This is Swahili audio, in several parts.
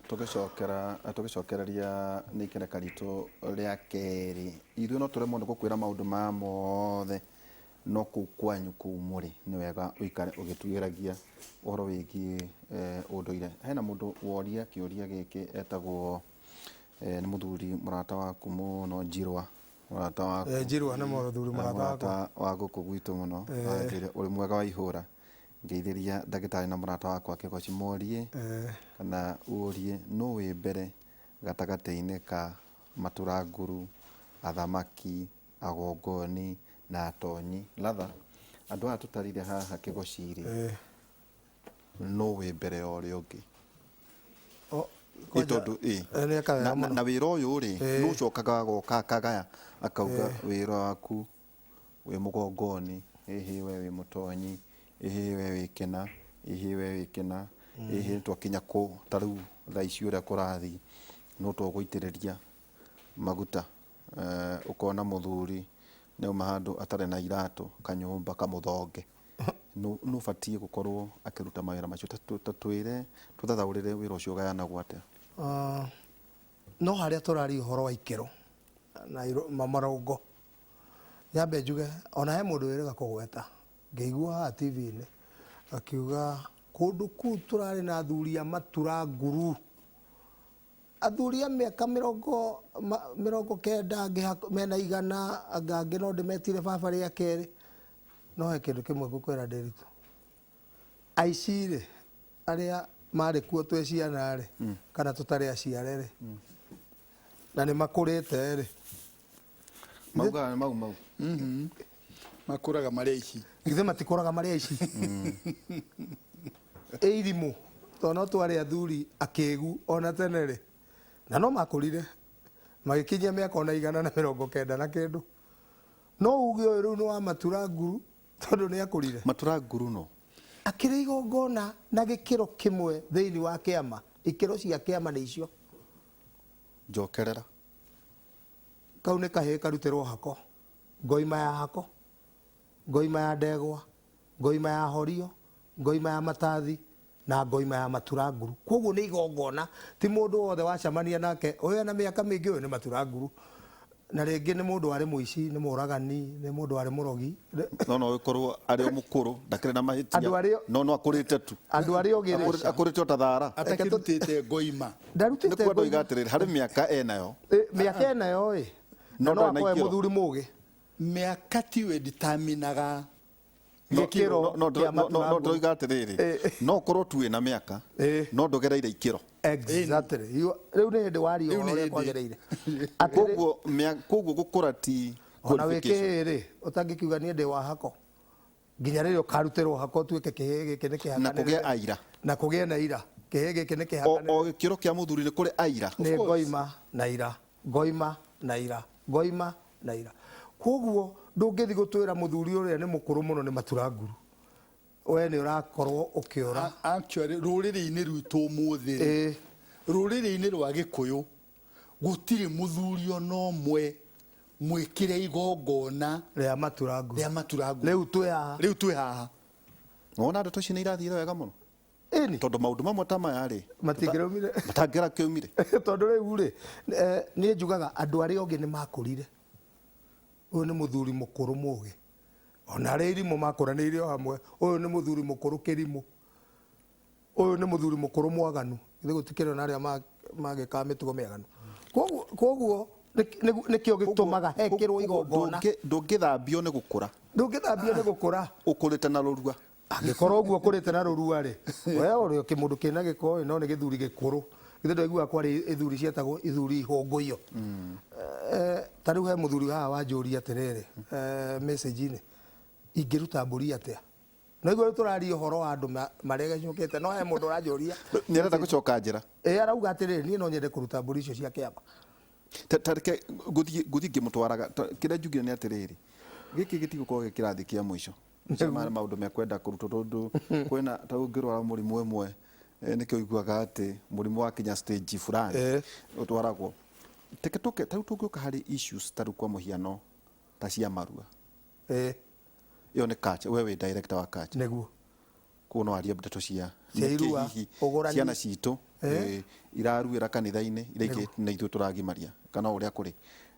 tugicokereria ni ikereka ritu ria keri ithuĩ no turemwo nĩ gũkwĩra maũndũ maya mothe no kũu kwanyu kũu mũrĩ nĩ wega ũikare ũgĩtuĩragia ũhoro wĩgiĩ ũndũire. Hena mũndũ woria kĩũria gĩkĩ etagwo nĩ mũthuri mũrata waku mũno Njirwa, mũrata waku Njirwa nĩ mũthuri mũrata wa gũkũ gwitũ mũno, ũrĩ mwega wa ihũra. Ngeithĩria ndagĩtarĩ na mũrata wakwa Kĩgoci morie kana ũrie no wĩ mbere gatagatĩ-inĩ ka maturanguru, athamaki, agongoni na atonyi. Latha, andũ aya tũtarire haha Kĩgoci-rĩ, no wĩ mbere ya ũrĩa ũngĩ na wĩra ũyũ-rĩ nĩ ũcokaga agoka akagaya akauga wĩra waku wĩ mũgongoni, ĩhĩ we wĩ mũtonyi, ĩhĩ we wĩ kĩna, ĩhĩ we wĩ kĩna, ĩhĩ twakinya kũ ta rĩu thaa ici ũrĩa kũrathiĩ no tũgũitĩrĩria maguta. Ũkona mũthuri nĩauma handũ atarĩ na iratũ, kanyũmba kamũthonge, no ũbatiĩ gũkorwo akĩruta mawĩra macio. Twĩre tũthathaũrĩre wĩra ũcio ũgayanagwo atĩa? No harĩa tũraria ũhoro wa ikĩro na marongo, nyambe njuge ona he mũndũ wĩrĩga kũgweta, ngĩigua haha TV-inĩ akiuga kũndũ kũu tũrarĩ na athuri a maturanguru, athuri a mĩaka mĩrongo kenda mena 100, angĩ no ndĩmetire baba rĩa kerĩ. No he kĩndũ kĩmwe ngũkwĩra Nderitu, aici-rĩ arĩa marĩ kuo twĩ ciana-rĩ kana tũtarĩ aciare-rĩ na nĩ makũrĩte-rĩ, maugaga mau makũraga marĩ aici, githĩ matikũraga marĩ aici? Irimũ tondũ no twarĩ athuri akĩgu ona tene-rĩ, na no makũrire magĩkinyia mĩaka ona 190 na kĩndũ. No uge ũyũ rĩu nĩ wa maturanguru tondũ nĩ akũrire. Maturanguru no akĩrĩ igongona na gĩkĩro kĩmwe thĩinĩ wa kĩama. Ikĩro cia kĩama nĩ icio. Njokerera. Kau nĩ kahĩĩ karutĩrwo hako, ngoima ya hako, ngoima ya ndegwa, ngoima ya horio, ngoima ya matathi na ngoima ya maturanguru. Koguo nĩ igongona, ti mũndũ wothe wacemania nake ũyũ na mĩaka mĩingĩ ũyũ nĩ maturanguru. Na rĩngĩ nĩ mũndũ warĩ mũici, nĩ mũragani, nĩ mũndũ warĩ mũrogi. No gũkorwo arĩ mũkũrũ ndakĩrĩ na mahĩtia, no akũrĩte tu. Andũ arĩa ogĩ akũrĩte ta thara, atakĩrutĩte ngoima. Ndarutĩte ngoima. Nĩ atĩrĩrĩ, harĩ mĩaka enayo. Mĩaka enayo-ĩ, no akoe mũthuri mũgĩ. Mĩaka tiwe nditaminaga gĩkĩro kĩa maturanguru. No ndoiga atĩrĩrĩ, no korwo tu wĩna mĩaka no ndũgereire ikĩro. Exactly. Rĩu nĩ hĩndĩ wario ũrĩa kwagĩrĩire. Koguo gũkũra ti ona wĩkĩhĩ-rĩ ũtangĩkiuga niĩ ndĩ wa hako nginya rĩrĩa ũkarutĩrwo hako tuĩke kĩhĩ gĩkĩ nĩ kĩhaka na kũgĩa aira, na kũgĩa na ira. Kĩhĩ gĩkĩ nĩ kĩhaka o gĩkĩro kĩa mũthuri nĩ kũrĩ aira, nĩ ngoima na ira, ngoima na ira, ngoima na ira. Koguo ndũngĩthi gũtwĩra mũthuri ũrĩa nĩ mũkũrũ mũno nĩ maturanguru, we nĩ ũrakorwo ũkĩora. Actually rũrĩrĩ-inĩ rwitũ ũmũthĩ, rũrĩrĩ-inĩ rwa Gĩkũyũ gũtirĩ mũthuri ona ũmwe mwĩkĩre igongona rĩa maturanguru. Rĩu twĩ haha. Wona ndeto ici nĩ irathire wega mũno, tondũ maũndũ mamwe ta maya-rĩ matangĩrakĩumire. Tondũ rĩu-rĩ niĩ njugaga andũ arĩa ogĩ nĩ makũrire. Ũyũ nĩ mũthuri mũkũrũ mũgĩ, ona arĩa irimũ makũranĩire o hamwe. Ũyũ nĩ mũthuri mũkũrũ kĩrimũ, ũyũ nĩ mũthuri mũkũrũ mwaganu, githĩ gũtikĩrĩ na arĩa magĩkaga mĩtugo mĩaganu. Koguo nĩkĩo gĩtũmaga hekĩrwo igongona. Ndũngĩthambio nĩ gũkũra, ndũngĩthambio nĩ gũkũra ũkũrĩte na rũrua. Angĩkorwo ũguo ũkũrĩte na rũrua-rĩ, we ũrĩ kĩmũndũ kĩna gĩko no nĩ gĩthuri gĩkũrũ. Githĩ ndũiguaga kwarĩ ithuri cietagwo ithuri ihũngũio. Ta rĩu he mũthuri haha wanjũria atĩrĩrĩ message-inĩ, ingĩruta mbũri atĩa? No igũrũ tũraria ũhoro wa andũ maregecũkĩte, no he mũndũ ũranjũria nĩarenda gũcoka njĩra. Arauga atĩrĩrĩ, niĩ no nyende kũruta mbũri icio cia kĩama. Tareke gũthiĩ ngĩmũtwaraga, kĩrĩa njugire nĩ atĩrĩrĩ, gĩkĩ gĩtigũkorwo gĩkĩrathi kĩa mũico. Maũndũ mekwenda kũrutwo tondũ kwĩna ta ũngĩrwara mũrimũ ĩmwe nĩkĩo ũiguaga atĩ mũrimũ wa kinya stage fulani ũtwaragwo. Teke tũke ta tũngĩũka harĩ issues ta rĩu kwa mũhiano ta cia marua. Iyo nĩ culture, wewe director wa culture. Nĩguo. Kuno aria ndeto cia irua ciana citũ iraruira kanitha-ini iraike na ithu turagimaria kana uria kuri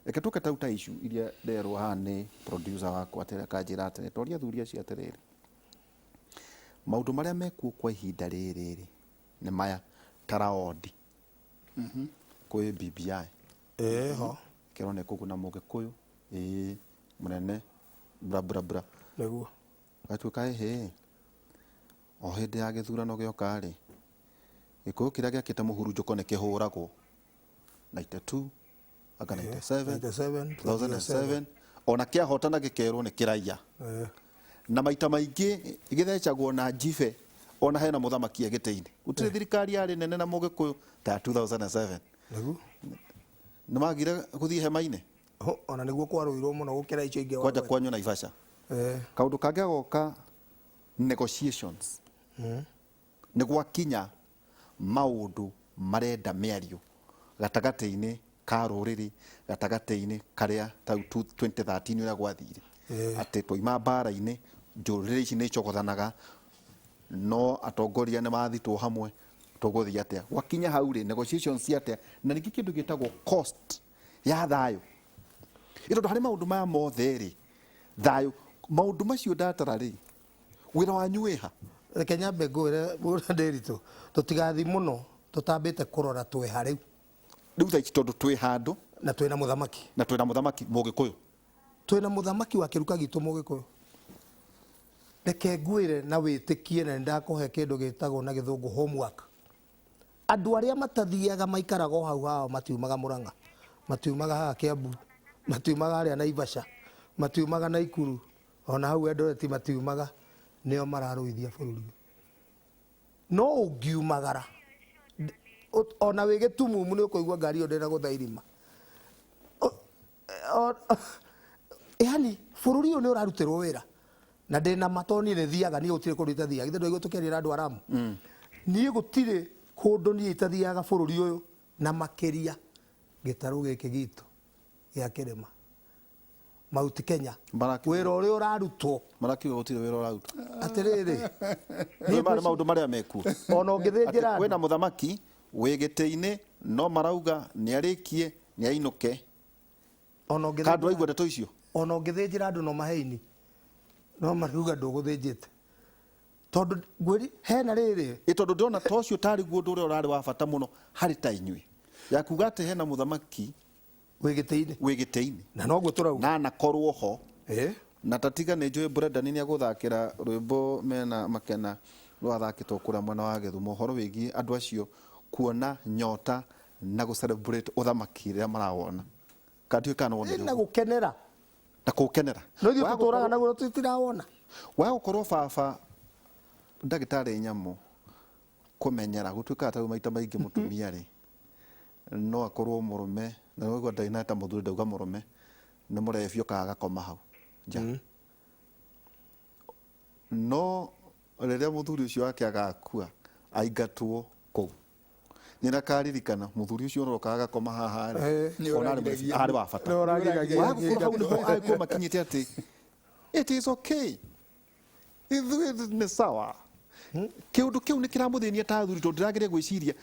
reke tuke tauta issue iria nderwo haha ni producer wakwa atere kanjira atere toria thuria cia atiriri maundu maria mekuo kwa ihinda riri ni maya taraodi kwi BBI ho kirone kuguna mugikuyu munene bra neguo gatuika o hindi ya githurano gioka ri gikuyu kiria giakite muhurunjuko ni kihuragwo 92 aka 97 2007 ona kiahotana gikerwo ni kiraia na maita maingi igithecagwo na jibe ona hena muthamaki agite-ini gutire thirikari yari nene na mugikuyu ta 2007 neguo nimagire kuthie hema-ini ona niguo kwaruirwo muno gukira icio ingi kwanja kwanyu Naivasha kaundu kangi goka negotiations ni gwakinya maundu marenda miario gatagati-ini ka ruriri gatagati-ini karia ta 2013 uria gwathire ati toima mbara-ini njuriri ici ni icogothanaga no atongoria ni mathitwo hamwe tuguthia atia gwakinya hau ri negotiations cia atia na niki kindu gitagwo cost ya thayo ito hari maundu maya mothe ri thayo maundu macio ndatara ri wira wanyu wiha reke nyambe ngwire bura ndiritu tutigathi muno tutambite kurora tweha riu thaici tondu twi handu na twina muthamaki mugikuyu twina muthamaki wa kiruka gitu mugikuyu reke ngwire na witikie na ndakuhe kindu gitagwo na githungu homework andu aria matathiaga maikaraga hau matiumaga Murang'a matiumaga haha Kiambu matiumaga aria Naivasha matiumaga Naikuru ona hau Eldoret matiumaga nio mararuithia bururi no ungiumagara ona wige tumumu ni ukuigua ngari yo ndena guthairima yani bururi uyu ni urarutirwo wira na ndina matoni ni thiaga ni gutire kundu itathiaga ithe ndoi gutukerira andu aramu ni gutire kundu ni itathiaga bururi uyu na makiria gitaru giki gitu ya kirima Mount Kenya wira uria urarutwo marakiuga gutire wira urarutwo atiriri ni maundu maria mekuo ona ungithinjira kwina muthamaki wigite-ini no marauga ni arikie ni ainuke ona ungithinjira kandu aigua ndeto icio ona ungithinjira andu no maheini no maruga nduguthinjite tondu ngwiri hena riri tondu ndona ta ucio tari guo ndu uria urari wa bata muno hari ta inyui ya kuga ati hena muthamaki wigite-ini na no guo turauga na korwo ho na tatiga ni njui Brendan ni aguthakira rwimbo mena makena rwathakitwo kuria mwena wa Githumo horo wigi andu acio kuona nyota na gu celebrate uthamaki ria marawona kati kana wona na gukenera no ithu tuturaga naguo tutirawona wa gukorwo baba ndagitari nyamu kumenyera gutuika ta maita maingi mutumia ri no akorwo murume na wigwa ndainata muthuri ndauga murume ni murefio kaga koma hau ja no riria muthuri ucio wake agakua aingatwo kuu nina karirikana muthuri ucio rokaga koma haha ri ona ari wa bata hau makinyite ati it is okay ni sawa kiundu kiu ni kiramuthinia ta thuri tondu ndiragire gwiciria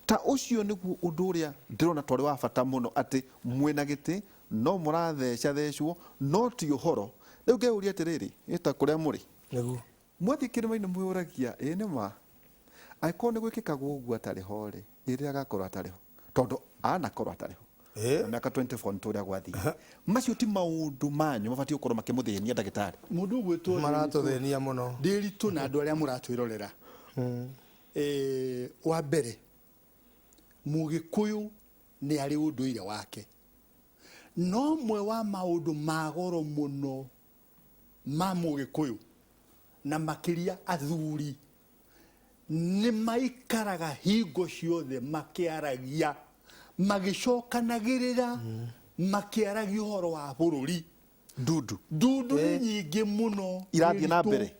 ta ucio niguo undu uria ndirona twari wa bata muno ati mwina giti no muratheca thecwo no ti uhoro riu ngeuria atiriri ita kuria muri neguo mwathi kirima-ini mwiragia ni ma aikorwo ni gwikikagwo uguo atariho ri riria agakorwo atariho tondu anakorwo atariho na miaka 24 turia gwathire macio ti maundu manyu mabati ukorwo makimuthinia ndagitari mundu gwitwo maratuthenia muno ndiritu na andu aria muratwirorera wa mbere mugikuyu ni ari unduire wake no mwe wa maundu magoro muno ma mugikuyu na makiria athuri ni maikaraga hingo ciothe makiaragia magicokanagirira makiaragia uhoro wa bururi ndudu ni nyingi muno irathie na mbere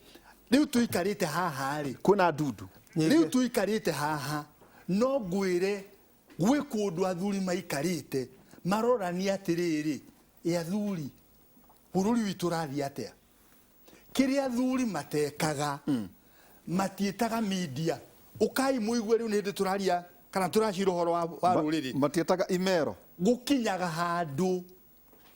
riu tuikarite haha ri kuna ndudu riu tuikarite haha no ngwire gwi kundu athuri maikarite marorania atiriri athuri bururi witu rathie atia kiria athuri matekaga matietaga media ukai muigwe riu ni ndi turaria kana turacira horo wa ruriri matietaga imero gukinyaga handu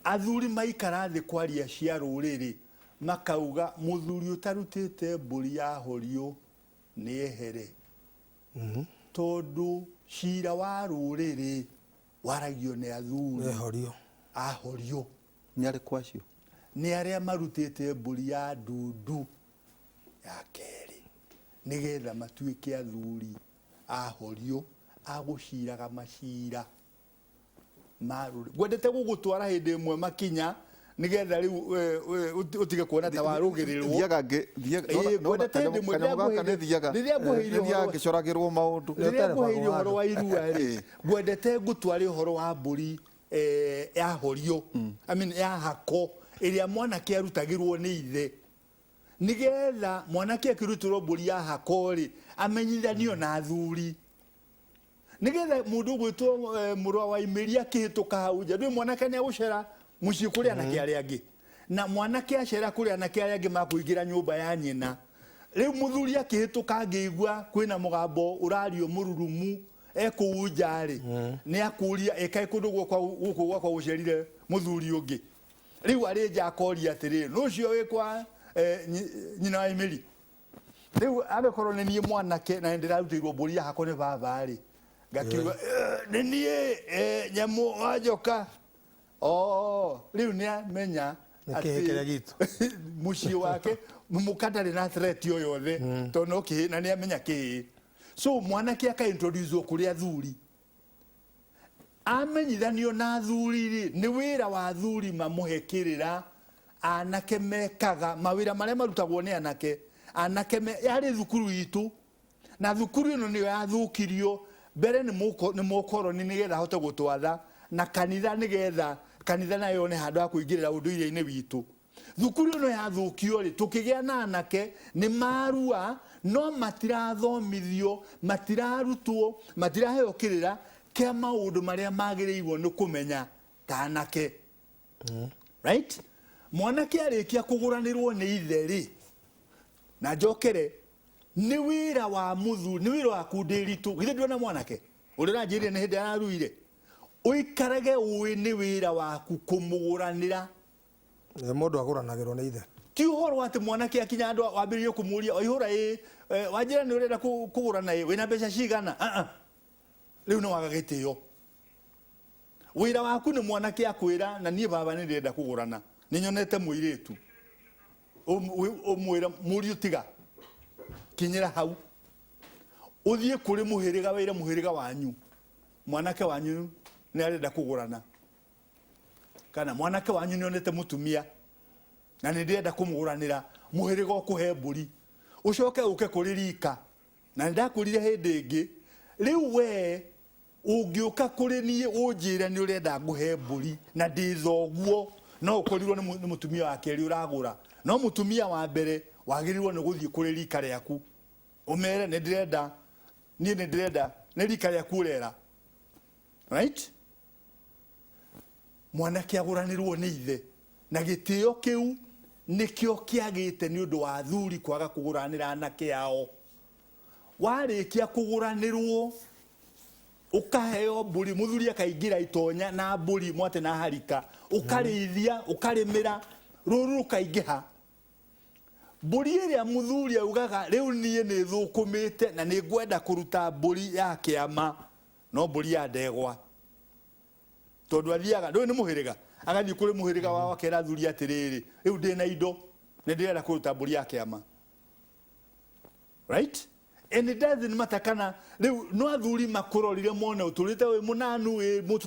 athuri maikara thi kwaria cia ruriri makauga muthuri utarutite mburi ya horio ni ehere tondu cira wa ruriri waragio ni athuri ahorio ni ari kwacio ni aria marutite mburi ya ndundu ya keri nigetha matuike athuri ahorio aguciraga macira maruri gwendete gugutwara hindi imwe makinya nigetha riu utige kuona ta warugirirwo thiaga ngicuragirwo maundu riria horo wa irua ri gwendete gutware horo wa mburi ya horio I mean ya hako iria mwanake arutagirwo ni ithe nigetha mwanake akirutirwo mburi ya hako ri amenyithanio na athuri nigetha mundu gwitwo murwa wa imeria kihituka hau nja ndui mwanake ni agucera mucii kuria anake aria angi na mwanake acera kuria anake aria angi makuingira nyumba ya nyina riu muthuri akihituka angigua kwina mugambo urario mururumu ekuu njari ni akuria ekai kundu gukwa kwa ucerire muthuri ungi riu ari nja akoria atiri nucio wikwa nyina wa imeri riu abekorwo ni nie mwanake na ndirarutirwo mburi ya hako ni baba ri gakiuga ni nie nyamu wajoka riu ni amenya kihikira gitu mucii wake mukatari na threat yo yothe tondu okay na ni amenya ki so mwanake aka introduce kuri athuri amenyithanio na athuri ri ni wira wa athuri mamuhekirira anake mekaga mawira maria marutagwo ni anake yari thukuru itu na thukuru ino niyo yathukirio mbere ni mukoroni nigetha hote gutwatha na kanitha nigetha kanitha nayo ne handu akuingirira unduire-ini witu thukuru ino yathukio ri tukigia na anake ni marua no matirathomithio matirarutwo matiraheo kirira kia maundu maria magirirwo ni kumenya kanake right mwanake arikia kuguranirwo ni ithe ri na njokere ni wira wa muthu ni wira wa kundiritu githe ndona mwanake urira njiri ni hindi araruire uikarage uwi ni wira waku kumuguranira mundu aguranagirwo ni ithe ti uhoro ati mwanake akinya andu wambiririe kumuria oihura wanjira ni urenda kugurana wina mbeca cigana riu no wagagitio wira waku ni mwanake akwira na nie baba ni ndenda kugurana ni nyonete muiritu umwira muri utiga kinyira hau uthie kuri muhiriga wire muhiriga wanyu mwanake wanyu ni arenda kugurana kana mwanake wanyu ni onete mutumia na ni ndenda kumuguranira muhiriga okuhe mburi ucoke uke kuri rika na ndakurire hindi ingi riu we ungiuka kuri nie unjire ni urenda nguhe mburi na ndithoguo no ukorirwo ni mutumia wa keri uragura no mutumia wa mbere wagirirwo ni guthie kuri rika riaku umere ni ndirenda ni rika riaku urera right mwanake aguranirwo ni ithe na gitio kiu nikio kiagite ni undu wa athuri kwaga kuguranira anake yao warikia kuguranirwo ukaheo mburi muthuri akaingira itonya na mburi mwate na harika ukarithia ukarimira ruru rukaingiha mburi iria muthuri augaga riu nie ni thukumite na ni ngwenda kuruta mburi ya kiama no mburi ya ndegwa tondu athiaga ndu ni muhiriga agathii kuri muhiriga wao akera athuri atiriri riu ndina indo ni ndirenda kuruta mburi ya kiama right and it doesn't matter kana riu no athuri makurorire mone uturite we munanu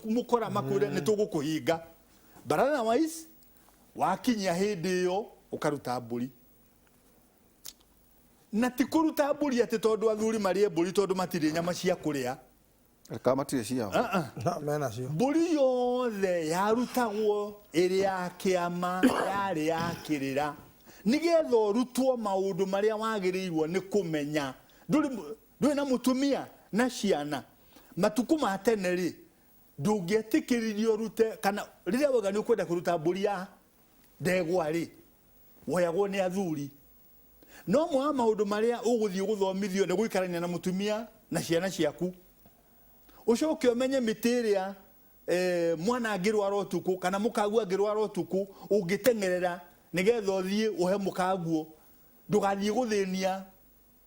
mukora makwire ni tugukuhinga but otherwise wakinyia hindi yo ukaruta mburi na tikuruta mburi ati tondu athuri marie mburi tondu matire nyama cia kuria aka matire ciao na mena cio mburi yothe yarutagwo iria kiama yari yakirira nigetha urutwo maundu maria wagirirwo ni kumenya nduri na mutumia na ciana matuku ma tene ri ndungietikiririo rute kana riria wega ni ukwenda kuruta mburi ya ndegwa ri woyagwo ni athuri no mwa maundu maria uguthii guthomithio ni guikarania na mutumia na ciana ciaku ucoke umenye mitiria mwana angirwara utuku kana mukagu angirwara utuku ungitengerera nigetha uthie uhe mukaguo ndugathie guthinia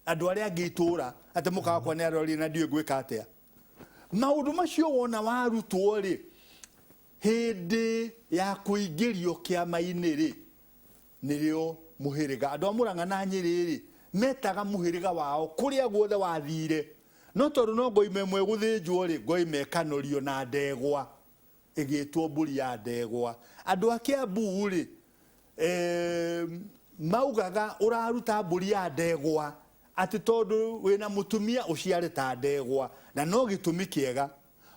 andu aria angitura ate mukakwa ni arori na ndiwe gwika atia maundu macio wona warutwo ri hindi ya kuingirio kiama-ini ri nirio muhiriga andu amuranga na Nyeri ri metaga muhiriga wao kuria guothe wathire no tondu no ngoime mwe guthinjwo ri ngoime kanorio na ndegwa igitwo mburi ya ndegwa andu a Kiambu ri maugaga uraruta mburi ya ndegwa ati tondu wina mutumia uciare ta ndegwa na no gitumi kiega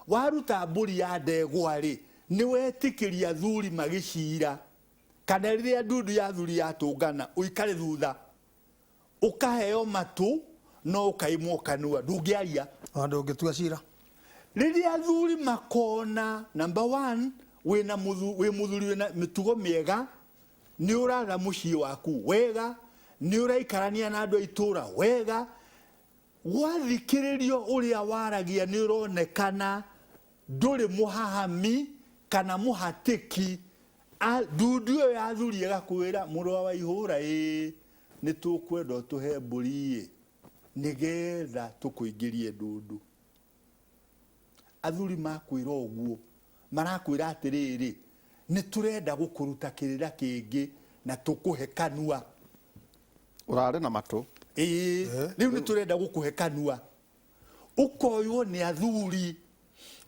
waruta mburi ya ndegwa ri ni wetikiria thuri magicira kana riria ndundu ya thuri yatungana uikare thutha ukaheo matu no ukaimwo kanua ndungiaria andu ngitua cira riria thuri makona number 1 wina muthuri wina mitugo miega ni uraga mucii waku wega ni uraikarania na andu aitura wega wathikiririo uria waragia ni uronekana nduri muhahami kana muhatiki ndundu ya thuri igakwira murwa wa ihura ni tukwenda tuhe mburi nigetha tukuingirie ndundu athuri makwira uguo marakwira atiriri ni turenda gukuruta kirira kingi na tukuhe kanua urare na matu riu ni turenda gukuhe kanua ukoywo ni athuri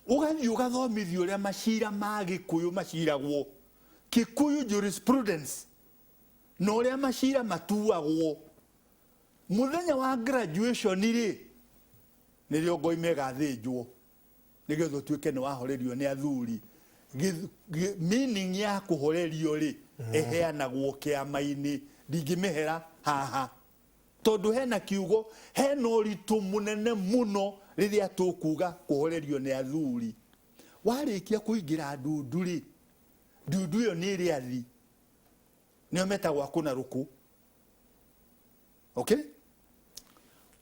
ugathii ugathomithio ria macira ma Gikuyu maciragwo Kikuyu jurisprudence no ria macira matuagwo muthenya wa graduation ri nirio ngoime gathinjwo nigetho tuike ni wahorerio ni athuri meaning ya kuhorerio ri eheanagwo kiama-ini ndingimehera haha tondu hena kiugo hena uritu munene muno riria tukuga kuhorerio ni athuri warikia kuingira ndundu ri ndundu yo ni riathi nio metagwo kuna ruku okay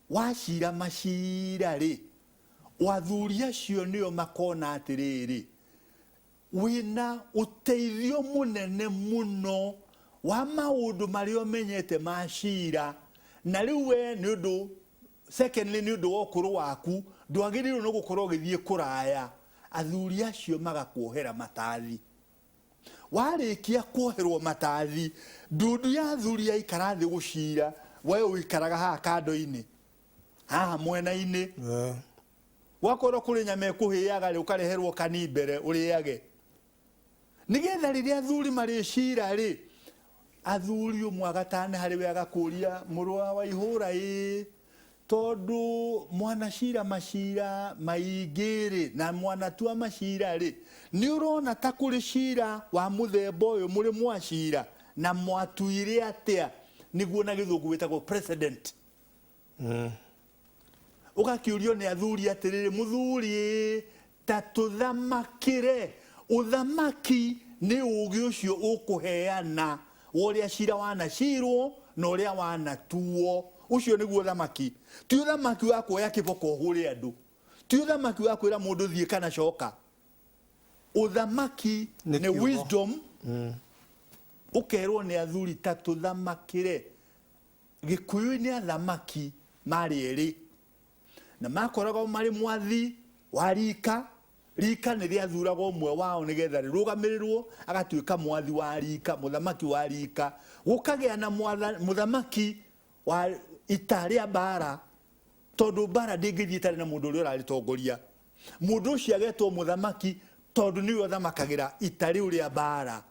wacira macira ri wathuri acio nio makona atiriri wina uteithio munene muno wa maundu maria umenyete macira na riu we ni undu secondly ni undu wa ukuru waku ndwagiriirwo no gukorwo githie kuraya athuri acio magakuohera matathi warikia kuoherwo matathi ndundu ya athuri ya ikarathi gucira we uikaraga haha kando-ini haha mwena-ini wakorwo kuri nyame kuhiaga ri ukareherwo kani mbere uriage nigetha riria athuri maricira ri athuri umwe agatane hari we agakuria murwa wa ihura tondu mwana cira macira maingiri na mwana tua macira ri ni urona ta kuri cira wa muthemba uyu muri mwacira na mwatuire atia niguo na githungu witagwo precedent ugakiurio ni athuri atiriri muthuri ta tuthamakire uthamaki ni ugi ucio ukuheana woria cira wanacirwo na uria wanatuo ucio niguo uthamaki ti uthamaki wa kuoya kiboko hure andu ti uthamaki wa kwira mundu thie kana coka uthamaki ni wisdom ukerwo ni athuri ta tuthamakire Gikuyu ni athamaki mari eri na makoraga mari mwathi warika rika ni ria thuragwo umwe wao nigetha rirugamirirwo agatuika mwathi wa rika muthamaki wa rika gukagea na muthamaki wa itaria bara tondu bara ndingithitare na mundu uria uraritongoria mundu ucio agetwo muthamaki tondu niwe uthamakagira itari uria bara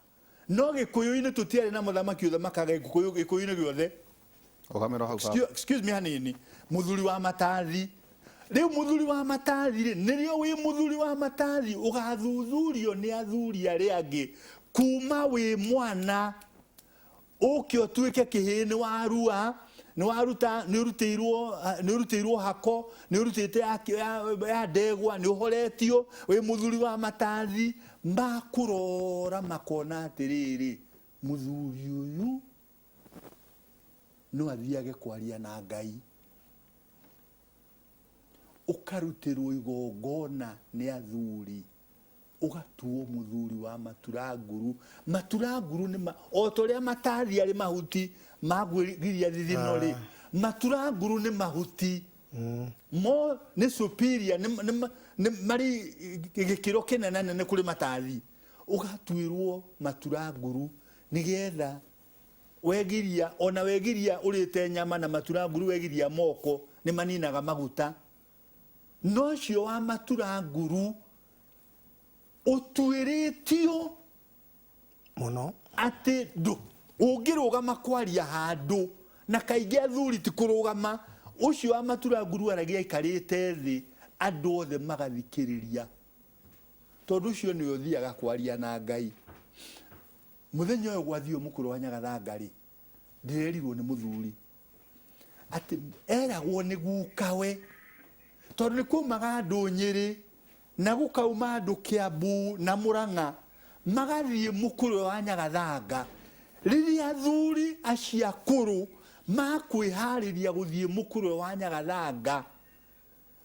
no Gikuyu-ini tutiari na muthamaki uthamakaga Gikuyu-ini giothe excuse me hanini muthuri wa matathi riu muthuri wa matathi ri nirio wi muthuri wa matathi ugathuthurio ni athuri aria angi kuma wi mwana ukio tuike kihini warua ni waruta ni urutirwo hako ni urutite ya ndegwa ni uhoretio wi muthuri wa matathi makurora makona atiriri muthuri uyu no athiage kwaria na Ngai ukarutirwo igongona ni athuri ugatuo muthuri wa maturanguru ni o toria matathi ari mahuti magwiria thithino ri maturanguru ni mahuti mo ni superior ni mari gikiro kinene ne kuri matathi ugatuirwo maturanguru nigetha wegiria ona wegiria urite nyama na maturanguru wegiria moko ni maninaga maguta no cio wa maturanguru utuiritio muno ati ndu ungirugama kwaria handu na kaingi athuri ti kurugama ucio wa maturanguru aragia ikarite thi andu othe magathikiriria tondu ucio ni uthiaga kwaria na Ngai muthenya uyu gwathio mukuru wa Nyagathanga ri ndirerirwo ni muthuri ati eragwo ni gukawe tondu ni kumaga andu Nyeri na gukauma andu Kiambu na Murang'a magathie mukuru wa Nyagathanga riria athuri acia kuru makwihariria guthie mukuru wa Nyagathanga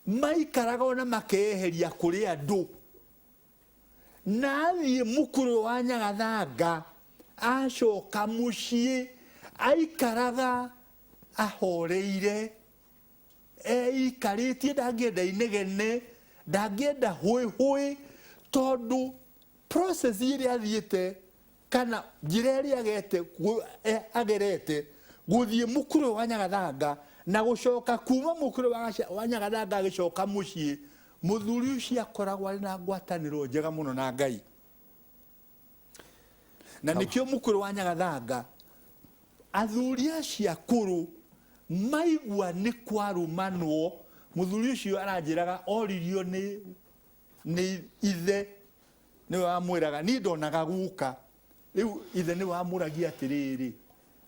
maikaraga ona makeheria kuri andu na athie mukuru wa Nyagathanga acoka mucii aikaraga ahoreire ikaritie ndangienda inegene ndangienda hwi tondu process iri athiete kana njira iri agerete guthie mukuru wa Nyagathanga na gucoka kuma mukuru wa Nyagathanga agicoka mucii muthuri ucio akoragwo ari na ngwataniro njega muno na Ngai na nikio mukuru wa Nyagathanga athuri acia kuru maigua ni kwarumanwo muthuri ucio aranjiraga oririo ni ithe ni wamwiraga ni ndonaga guka riu ithe ni wamuragia atiriri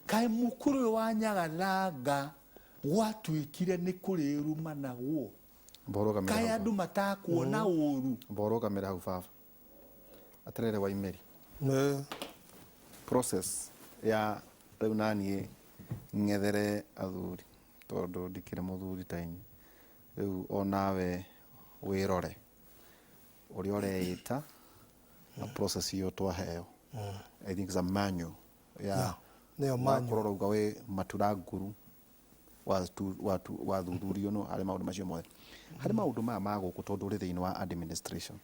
kai mukuru wa Nyagathanga gwatuikire ni kurirumanagwo kai andu matakuona uru mborogamira hau baba atirere wa imeri process ya riu nanie ng'ethere athuri tondu ndikire muthuri tainyu riu onawe wirore uri oreita na process iyo twaheo I think it's a manual neo manual kurora uga we maturanguru wa thuthurio no ari maundu macio mothe hari maundu maya maguku tondu uri thiini wa administration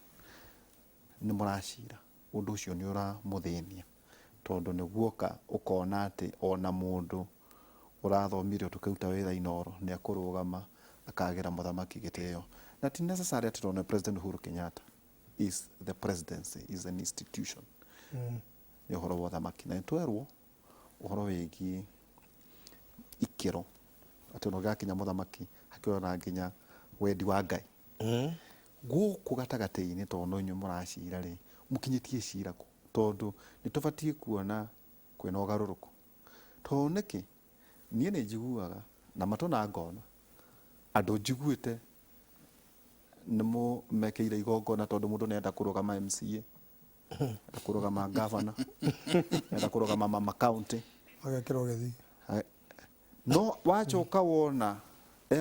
ni muracira undu ucio ni ura muthinia tondu ni guoka ukona ati ona mundu urathomirio tukiruta wira inoro ni akurugama akagira muthamaki giteo na ti necessary ati tondu President Uhuru Kenyatta is the presidency is an institution ni uhoro wa thamaki na twerwo uhoro wigi ikiro ati no gakinya muthamaki hakiona nginya wendi wa Ngai guku gatagati-ini tondu inyu muracira ri mukinyitie cira ku tondu ni tubatie kuona kwina ugaruruku tondu niki nie ni njiguaga na matona ngona andu njiguite nimo mekeire igongona tondu mundu nenda kurugama MCA nenda kurugama governor nenda kurugama mama county agekiro gethi no wachoka wona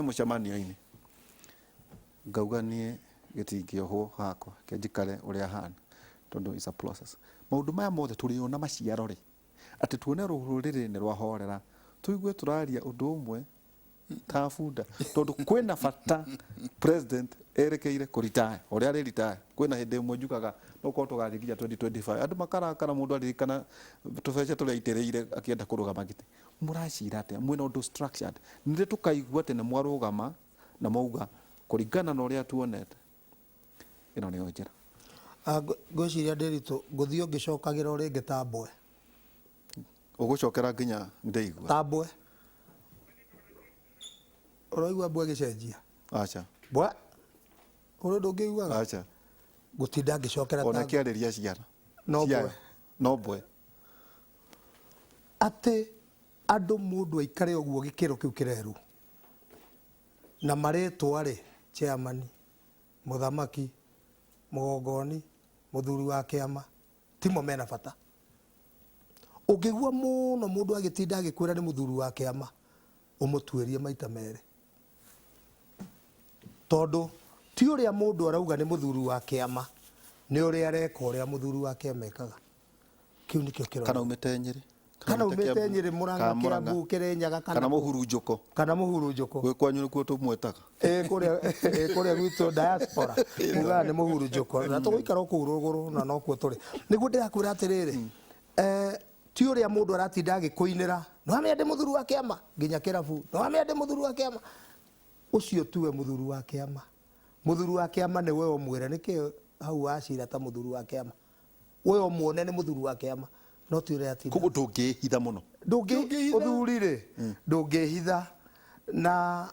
mucemanio-ini ngauga nie gitingiohwo hakwa kenjikare uria hana tondu is a process maundu maya mothe turiona maciaro ri ati tuone ruriri ni rwahorera tuigue turaria undu umwe tafunda tondu kwina bata president erekeire kuritaya uria ari retire kwina hindi imwe njukaga no ko tugathikia 2025 andu makarakara mundu aririkana tubece turia itireire akienda kurugama giti muracira ati mwina undu structured nire tukaigua tene mwarugama na mauga kuringana na uria tuonete ino ni njira ngwiciria ndiritu nguthio ngicokagira uri ngitambwe ugucokera nginya ndeigua tambwe uraigua mbwe gicenjia acha mbwe uri ndungiguaga acha gutinda ngicokera tambwe ona kiariria ciana no mbwe ati andu mundu aikare uguo gikiro kiu kireru na maretwa ri chairman muthamaki mugongoni muthuri wa kiama timo mena bata ungigua muno mundu agitinda agikwira ni muthuri wa kiama umutuerie maita mere tondu ti uria mundu arauga ni muthuri wa kiama ni uria areka uria muthuri wa kiama ekaga kiu nikio kirona kana umete Nyeri kana umete Nyeri Murang'a Kiambu Kirinyaga kana Muhurunjuko gwe kwanyu nikuo tumwetaga kuria gwitũ diaspora muga ni Muhurunjuko na tũgũikara kũu rũgũrũ na no kuo tũrĩ nĩguo ndĩrakwĩra atĩrĩrĩ ti ũrĩa mũndũ aratinda agĩkũinĩra no amenya ndĩ mũthuri wa kĩama nginya kĩrabu no amenya ndĩ mũthuri wa kĩama ũcio tiwe mũthuri wa kĩama mũthuri wa kĩama nĩ we ũmwĩre nĩkĩ hau wacira ta mũthuri wa kĩama we ũmuone nĩ mũthuri wa kĩama no ti ũrĩa atinda koguo ndũngĩhitha mũno ũthuri-rĩ ndũngĩhitha na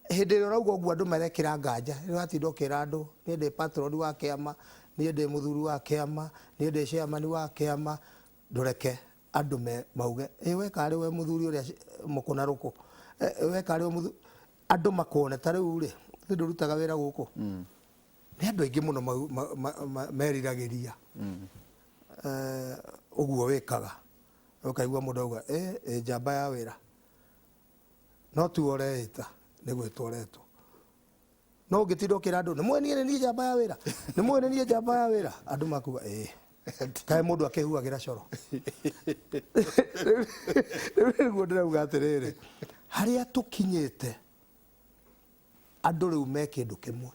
hĩndĩ ĩrĩa ũrauga ũguo andũ marekĩra nganja rĩrĩa watinda ũkĩra andũ niĩ ndĩ patron wa kĩama niĩ ndĩ mũthuri wa kĩama niĩ ndĩ chairman wa kĩama ndũreke andũ mauge we karĩ we mũthuri ũrĩa mũkũnarũkũ we karĩ we mũthuri andũ makone ta rĩu-rĩ ndũrutaga wĩra gũkũ nĩ andũ aingĩ mũno meriragĩria ũguo wĩkaga ũkaigua mũndũ auga njamba ya wĩra no tu ũreĩta nĩ gwĩtwo ũretwo no ũngĩtinda ũkĩra andũ nĩmũĩ niĩ nĩ njamba ya wĩra nĩmũĩ nĩ niĩ njamba ya wĩra andũ makuga kaĩ mũndũ akĩhuagĩra coro rĩu nĩguo ndĩrauga atĩrĩrĩ harĩa tũkinyĩte andũ rĩu me kĩndũ kĩmwe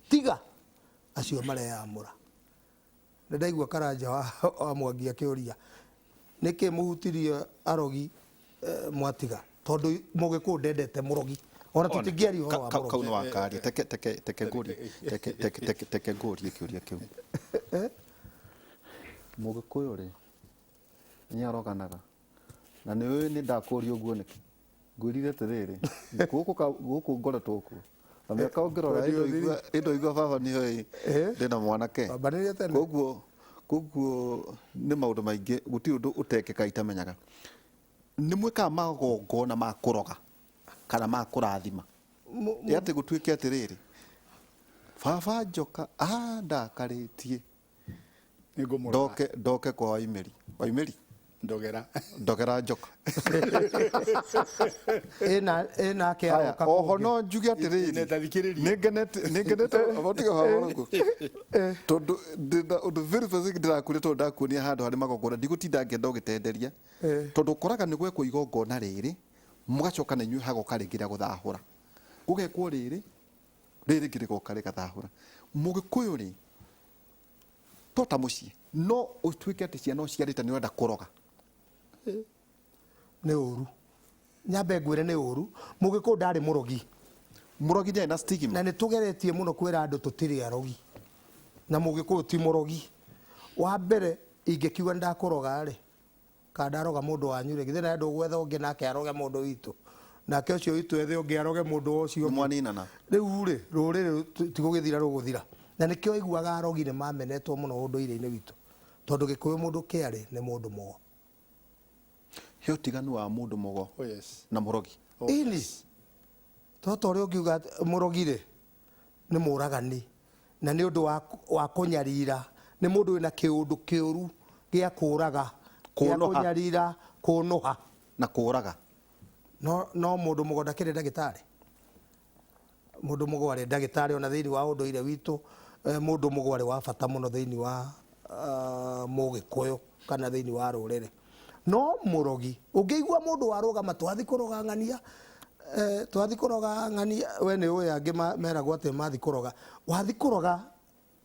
tiga acio mareyamũra nĩ ndaigua Karanja wa Mwangi akĩũria nĩkĩ mũhutirie arogi mwatiga tondũ Mũgĩkũyũ ndendete mũrogi ona tũtingĩaria ũhoro wa mũrogi kau nĩ wakaria teke ngũrie kĩũria kĩu Mũgĩkũyũ-rĩ nĩ aroganaga na nĩ ndakũria ũguo nĩkĩ ngwĩrire atĩrĩrĩ gũkũ ngoretwo kuo na mĩaka ũngĩrora indo igua baba nĩyo ndĩna mwanake koguo nĩ maũndũ maingĩ gũtirĩ ũndũ ũtekĩka itamenyaga nĩ mwĩkaga magongona ma kũroga kana ma kũrathima atĩ gũtuĩke atĩrĩrĩ baba njoka ndakarĩtie ndoke kwa Waimĩri ndogera njoka nake oho no njuge atĩrĩrĩ nĩ ngenete abotiga haboroko tondũ ũndũ very specific ndĩrakwĩra tondũ ndakuonia handũ harĩ magongona ndigũtinda ngĩenda ũgĩtenderia tondũ ũkoraga nĩ gwekwo igongona rĩrĩ mũgacoka na inyuĩ hagoka rĩngĩ rĩa gũthahũra gũgekwo rĩrĩ rĩngĩ rĩgoka rĩgathahũra Mũgĩkũyũ-rĩ tota mũciĩ no ũtuĩke atĩ ciana ũciarĩte nĩ wenda kũroga nĩ ũru nyambe ngwĩre nĩ ũru Mũgĩkũyũ ndarĩ mũrogi nĩ na stigma na nĩ tũgeretie mũno kwĩra andũ tũtirĩ arogi na Mũgĩkũyũ ti mũrogi wa mbere ingĩkiuga ndakũroga-rĩ kana ndaroga mũndũ wanyu-rĩ githĩ na andũ gwetha ũngĩ nake aroge mũndũ witũ nake ũcio witũ ethe ũngĩ aroge mũndũ ũcio mwaninana rĩu-rĩ rũrĩrĩ tigũgĩthira rũgũthira na nĩkĩo iguaga arogi nĩ mamenetwo mũno ũndũire-inĩ witũ tondũ Gĩkũyũ mũndũ kĩarĩ nĩ mũndũ mogo he ũtiganu wa mũndũ mogo na mũrogi ini toto ũrĩa ũngiuga mũrogi-rĩ nĩ mũragani na nĩ ũndũ wa kũnyarira nĩ mũndũ wĩna kĩũndũ kĩũru gĩa kũraga gĩa kũnyarira kũnũha na kũraga no mũndũ mũgo ndakĩrĩ ndagĩtarĩ mũndũ mũgo arĩ ndagĩtarĩ ona thĩinĩ wa ũndũire witũ mũndũ mũgo arĩ wa bata mũno thĩinĩ wa Mũgĩkũyũ kana thĩinĩ wa rũrĩrĩ no mũrogi ũngĩigua mũndũ warũgama twathi kũroga ng'ania we nĩ ũĩ angĩ meragwo atĩ mathi kũroga wathi kũroga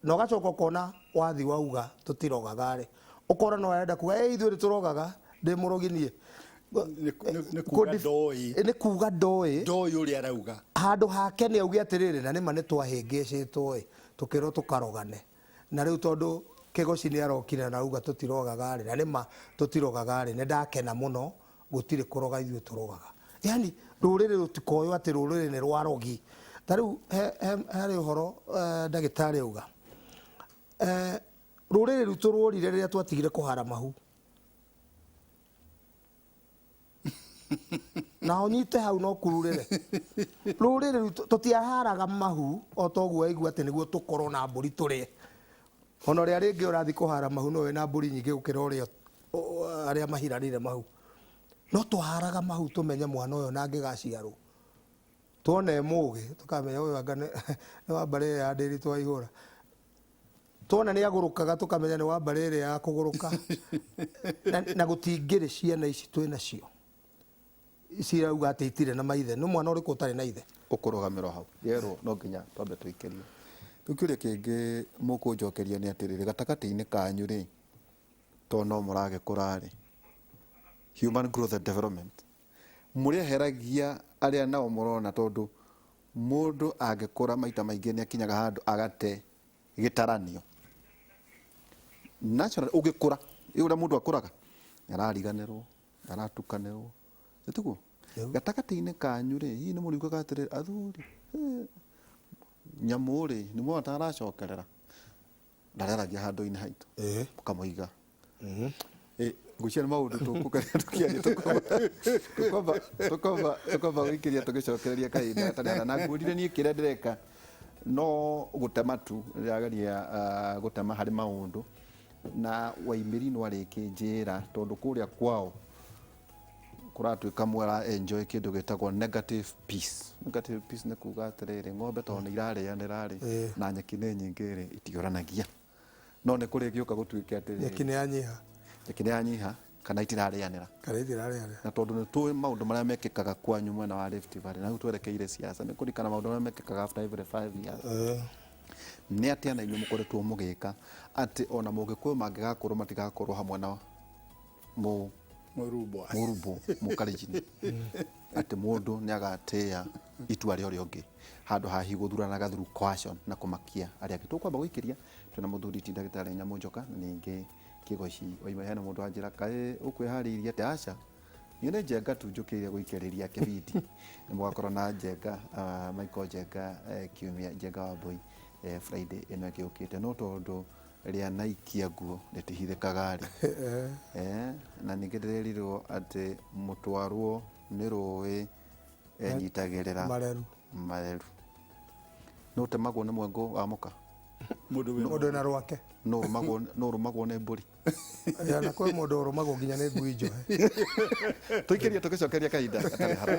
na ũgacoka ũkona wathi wauga tũtirogaga-rĩ ũkora no arenda kuga ithuĩ nĩ tũrogaga ndĩ mũrogi niĩ nĩ kuga ndoĩ ũrĩa arauga handũ hake nĩ auge atĩrĩrĩ na nĩma nĩ twahĩngĩcĩtwo tũkĩrwo tũkarogane na rĩu tondũ Kĩgoci nĩ arokire na auga tũtirogaga-rĩ na nĩma tũtirogaga-rĩ nĩ ndakena mũno gũtirĩ kũroga ithuĩ tũrogaga yani rũrĩrĩ rũtikoywo atĩ rũrĩrĩ nĩ rwarogi ta rĩu harĩ ũhoro ndagĩtarĩ auga rũrĩrĩ rwitũ rworire rĩrĩa twatigire kũhara mahu na ũnyite hau no kururĩre rũrĩrĩ rwitũ tũtiaharaga mahu o toguo waigua atĩ nĩguo tũkorwo na mbũri tũrĩe ona ũrĩa rĩngĩ ũrathi kũhara mahu no wĩna mbũri nyingĩ gũkĩra ũrĩa arĩa mahiranire mahu no twaharaga mahu tũmenye mwana ũyũ na angĩgaciarwo tuone mugi tukamenya uyu anga ni wa mbarä ya ndäri twaihå tuona nä agå tukamenya nä wa mbarä ya kå na gå tingä rä ciana ici twä nacio cirauga atä itire na maithe nä mwana å rä kå å tarä na ithe å kå rå gamä ro hau yerwo no nginya twambe tå ikerie rä u kä å ria kä ngä må kå njokeria nä atä rä rä gatagatä-inä kanyu rä to no må ragä kå rarä human growth and development må rä aheragia arä a nao må rona tondå må ndå angä kå ra maita maingä nä akinyaga handå agate gä taranio å gä kå ra ä å rä a må ndå akå raga nä arariganä rwo nä aratukanä rwo nä tiguo gatagatä-inä kanyu rä hihi nä må riugaga atä rä athuri nyamå rä nä mwana taracokerera ndareragia handå-inä haitå må kamå ngwĩciria nĩ maũndũ tũkũgeria tũkĩaria tũkomba gũikĩria tũgĩcokereria kahinda gatarĩ na nguũrire niĩ kĩrĩa ndĩreka no gũtema tu ndĩrageria gũtema harĩ maũndũ na Waimĩri no arĩkĩnjĩra tondũ kũrĩa kwao kũratuĩka mwara enjoy kĩndũ gĩtagwo negative peace. Negative peace nĩ kuuga atĩrĩrĩ ng'ombe tondũ nĩ irarĩanĩra rĩ na nyeki nĩ nyingĩ rĩ itioranagia no nĩ kũrĩ gĩũka gũtuĩke atĩrĩrĩ nyeki nĩ yanyiha nyeki nĩ yanyiha kana itirarĩanĩra na tondũ nĩ tũĩ maũndũ marĩa mekĩkaga kwanyu mwena wa Rift Valley na rĩu twerekeire siasa nĩ kũririkana maũndũ marĩa mekĩkaga after every 5 years nĩ atĩa na inyuĩ mũkoretwo mũgĩka atĩ ona mũgĩkũyũ mangĩgakorwo matigakorwo hamwe na mũrumbo mũkalenjin atĩ mũndũ nĩ agatĩa itua rĩa ũrĩa ũngĩ handũ hahi gũthuranaga through coercion na kũmakia arĩa angĩ. Tũkwamba gũikĩria twĩna mũthuri ti ndagĩtarĩ Nyamũ Njoka na ningĩ Kĩgoci Waimĩri hena mũndũ wanjĩra kaĩ ũkwĩharĩirie atĩ aca niĩ nĩ Njenga tu njũkĩrĩire gũikĩrĩria kĩbindi nĩ mũgakorwo na Njenga Michael Njenga kiumia Njenga Wambui Friday ĩno ĩgĩũkĩte no tondũ rĩa naikia nguo rĩtihithĩkaga rĩ na ningĩ ndĩrerirwo atĩ mũtwarwo nĩ rũĩ enyitagĩrĩra mareru no temagwo nĩ mwengũ wa mũka mũndũ na rwake no rũmagwo nĩ mbũri na kwĩ mũndũ ũrũmagwo nginya nĩ ngui njohe tũikĩrie tũgĩcokeria kahinda gatarĩ harũ.